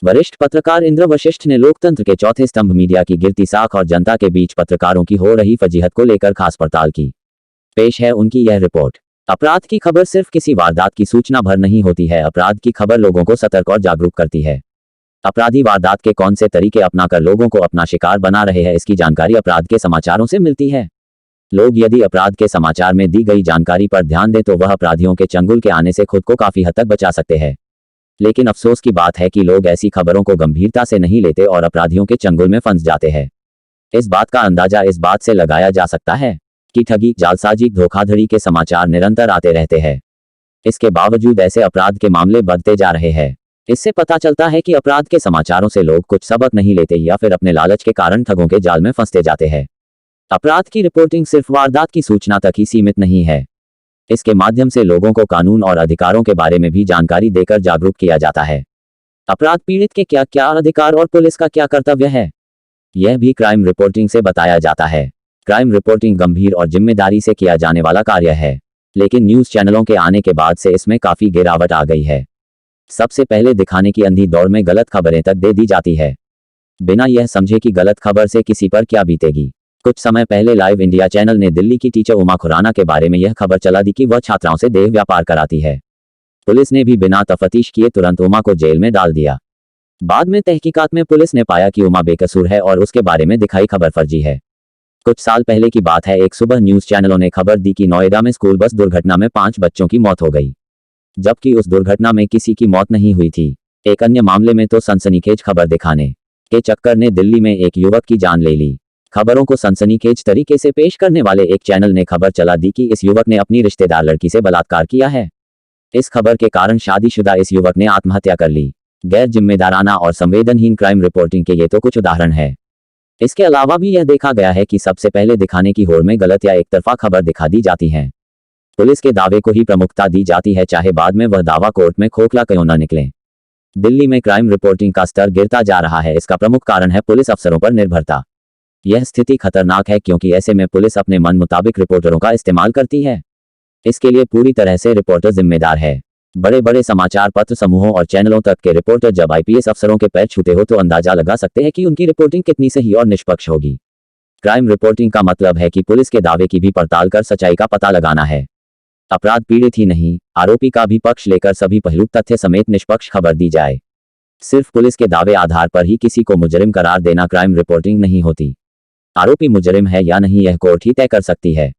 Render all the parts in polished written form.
वरिष्ठ पत्रकार इंद्र वशिष्ठ ने लोकतंत्र के चौथे स्तंभ मीडिया की गिरती साख और जनता के बीच पत्रकारों की हो रही फजीहत को लेकर खास पड़ताल की। पेश है उनकी यह रिपोर्ट। अपराध की खबर सिर्फ किसी वारदात की सूचना भर नहीं होती है। अपराध की खबर लोगों को सतर्क और जागरूक करती है। अपराधी वारदात के कौन से तरीके अपनाकर लोगों को अपना शिकार बना रहे हैं, इसकी जानकारी अपराध के समाचारों से मिलती है। लोग यदि अपराध के समाचार में दी गई जानकारी पर ध्यान दें तो वह अपराधियों के चंगुल के आने से खुद को काफी हद तक बचा सकते हैं। लेकिन अफसोस की बात है कि लोग ऐसी खबरों को गंभीरता से नहीं लेते और अपराधियों के चंगुल में फंस जाते हैं। इस बात का अंदाजा इस बात से लगाया जा सकता है कि ठगी, जालसाजी, धोखाधड़ी के समाचार निरंतर आते रहते हैं। इसके बावजूद ऐसे अपराध के मामले बढ़ते जा रहे हैं। इससे पता चलता है कि अपराध के समाचारों से लोग कुछ सबक नहीं लेते या फिर अपने लालच के कारण ठगों के जाल में फंसते जाते हैं। अपराध की रिपोर्टिंग सिर्फ वारदात की सूचना तक ही सीमित नहीं है। इसके माध्यम से लोगों को कानून और अधिकारों के बारे में भी जानकारी देकर जागरूक किया जाता है। अपराध पीड़ित के क्या क्या अधिकार और पुलिस का क्या कर्तव्य है, यह भी क्राइम रिपोर्टिंग से बताया जाता है। क्राइम रिपोर्टिंग गंभीर और जिम्मेदारी से किया जाने वाला कार्य है, लेकिन न्यूज चैनलों के आने के बाद से इसमें काफी गिरावट आ गई है। सबसे पहले दिखाने की अंधी दौड़ में गलत खबरें तक दे दी जाती है, बिना यह समझे कि गलत खबर से किसी पर क्या बीतेगी। कुछ समय पहले लाइव इंडिया चैनल ने दिल्ली की टीचर उमा खुराना के बारे में यह खबर चला दी कि वह छात्राओं से देह व्यापार कराती है। पुलिस ने भी बिना तफ्तीश किए तुरंत उमा को जेल में डाल दिया। बाद में तहकीकात में पुलिस ने पाया कि उमा बेकसूर है और उसके बारे में दिखाई खबर फर्जी है। कुछ साल पहले की बात है, एक सुबह न्यूज चैनलों ने खबर दी कि नोएडा में स्कूल बस दुर्घटना में 5 बच्चों की मौत हो गई, जबकि उस दुर्घटना में किसी की मौत नहीं हुई थी। एक अन्य मामले में तो सनसनीखेज खबर दिखाने के चक्कर ने दिल्ली में एक युवक की जान ले ली। खबरों को सनसनीखेज तरीके से पेश करने वाले एक चैनल ने खबर चला दी कि इस युवक ने अपनी रिश्तेदार लड़की से बलात्कार किया है। इस खबर के कारण शादीशुदा इस युवक ने आत्महत्या कर ली। गैर जिम्मेदाराना और संवेदनहीन क्राइम रिपोर्टिंग के ये तो कुछ उदाहरण है। इसके अलावा भी यह देखा गया है कि सबसे पहले दिखाने की होड़ में गलत या एकतरफा खबर दिखा दी जाती है। पुलिस के दावे को ही प्रमुखता दी जाती है, चाहे बाद में वह दावा कोर्ट में खोखला क्यों न निकले। दिल्ली में क्राइम रिपोर्टिंग का स्तर गिरता जा रहा है। इसका प्रमुख कारण है पुलिस अफसरों पर निर्भरता। यह स्थिति खतरनाक है क्योंकि ऐसे में पुलिस अपने मन मुताबिक रिपोर्टरों का इस्तेमाल करती है। इसके लिए पूरी तरह से रिपोर्टर जिम्मेदार है। बड़े बड़े समाचार पत्र समूहों और चैनलों तक के रिपोर्टर जब आईपीएस अफसरों के पैर छूते हो तो अंदाजा लगा सकते हैं कि उनकी रिपोर्टिंग कितनी सही और निष्पक्ष होगी। क्राइम रिपोर्टिंग का मतलब है कि पुलिस के दावे की भी पड़ताल कर सच्चाई का पता लगाना है। अपराध पीड़ित ही नहीं, आरोपी का भी पक्ष लेकर सभी पहलू तथ्य समेत निष्पक्ष खबर दी जाए। सिर्फ पुलिस के दावे आधार पर ही किसी को मुजरिम करार देना क्राइम रिपोर्टिंग नहीं होती। आरोपी मुजरिम है या नहीं यह कोर्ट ही तय कर सकती है।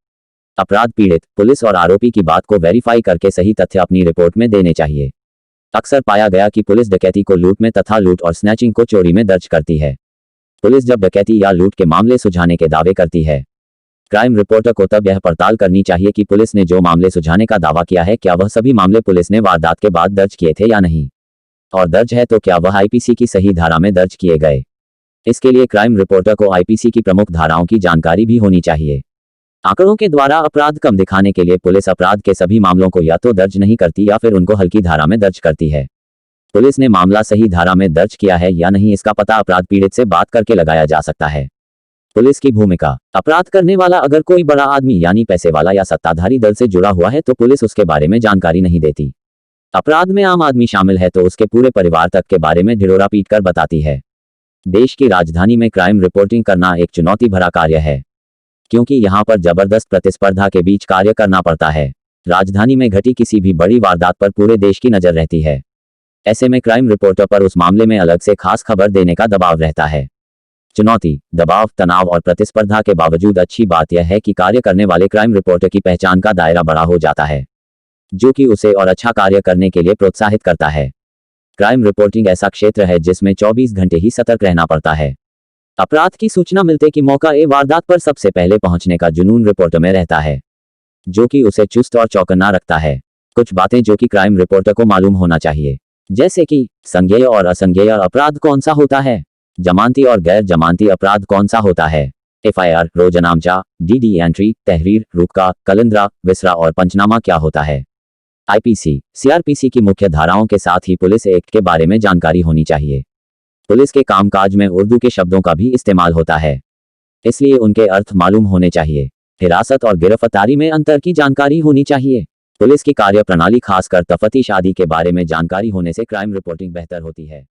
अपराध पीड़ित, पुलिस और आरोपी की बात को वेरीफाई करके सही तथ्य अपनी रिपोर्ट में देने चाहिए। अक्सर पाया गया कि पुलिस डकैती को लूट में तथा लूट और स्नैचिंग को चोरी में दर्ज करती है। पुलिस जब डकैती या लूट के मामले सुलझाने के दावे करती है, क्राइम रिपोर्टर को तब यह पड़ताल करनी चाहिए कि पुलिस ने जो मामले सुलझाने का दावा किया है क्या वह सभी मामले पुलिस ने वारदात के बाद दर्ज किए थे या नहीं, और दर्ज है तो क्या वह आईपीसी की सही धारा में दर्ज किए गए। इसके लिए क्राइम रिपोर्टर को आईपीसी की प्रमुख धाराओं की जानकारी भी होनी चाहिए। आंकड़ों के द्वारा अपराध कम दिखाने के लिए पुलिस अपराध के सभी मामलों को या तो दर्ज नहीं करती या फिर उनको हल्की धारा में दर्ज करती है। पुलिस ने मामला सही धारा में दर्ज किया है या नहीं इसका पता अपराध पीड़ित से बात करके लगाया जा सकता है। पुलिस की भूमिका, अपराध करने वाला अगर कोई बड़ा आदमी यानी पैसे वाला या सत्ताधारी दल से जुड़ा हुआ है तो पुलिस उसके बारे में जानकारी नहीं देती। अपराध में आम आदमी शामिल है तो उसके पूरे परिवार तक के बारे में ढिढोरा पीट कर बताती है। देश की राजधानी में क्राइम रिपोर्टिंग करना एक चुनौती भरा कार्य है, क्योंकि यहाँ पर जबरदस्त प्रतिस्पर्धा के बीच कार्य करना पड़ता है। राजधानी में घटी किसी भी बड़ी वारदात पर पूरे देश की नजर रहती है। ऐसे में क्राइम रिपोर्टर पर उस मामले में अलग से खास खबर देने का दबाव रहता है। चुनौती, दबाव, तनाव और प्रतिस्पर्धा के बावजूद अच्छी बात यह है कि कार्य करने वाले क्राइम रिपोर्टर की पहचान का दायरा बड़ा हो जाता है, जो कि उसे और अच्छा कार्य करने के लिए प्रोत्साहित करता है। क्राइम रिपोर्टिंग ऐसा क्षेत्र है जिसमें 24 घंटे ही सतर्क रहना पड़ता है। अपराध की सूचना मिलते कि मौका ए वारदात पर सबसे पहले पहुंचने का जुनून रिपोर्टर में रहता है, जो कि उसे चुस्त और चौकन्ना रखता है। कुछ बातें जो कि क्राइम रिपोर्टर को मालूम होना चाहिए, जैसे कि संज्ञेय और असंज्ञेय अपराध कौन सा होता है, जमानती और गैर जमानती अपराध कौन सा होता है, एफआईआर, रोजनामचा, डीडी एंट्री, तहरीर, रुकका, कलिंद्रा, विसरा और पंचनामा क्या होता है। आईपीसी, सीआरपीसी की मुख्य धाराओं के साथ ही पुलिस एक्ट के बारे में जानकारी होनी चाहिए। पुलिस के कामकाज में उर्दू के शब्दों का भी इस्तेमाल होता है, इसलिए उनके अर्थ मालूम होने चाहिए। हिरासत और गिरफ्तारी में अंतर की जानकारी होनी चाहिए। पुलिस की कार्यप्रणाली खासकर तफ्तीश आदि के बारे में जानकारी होने से क्राइम रिपोर्टिंग बेहतर होती है।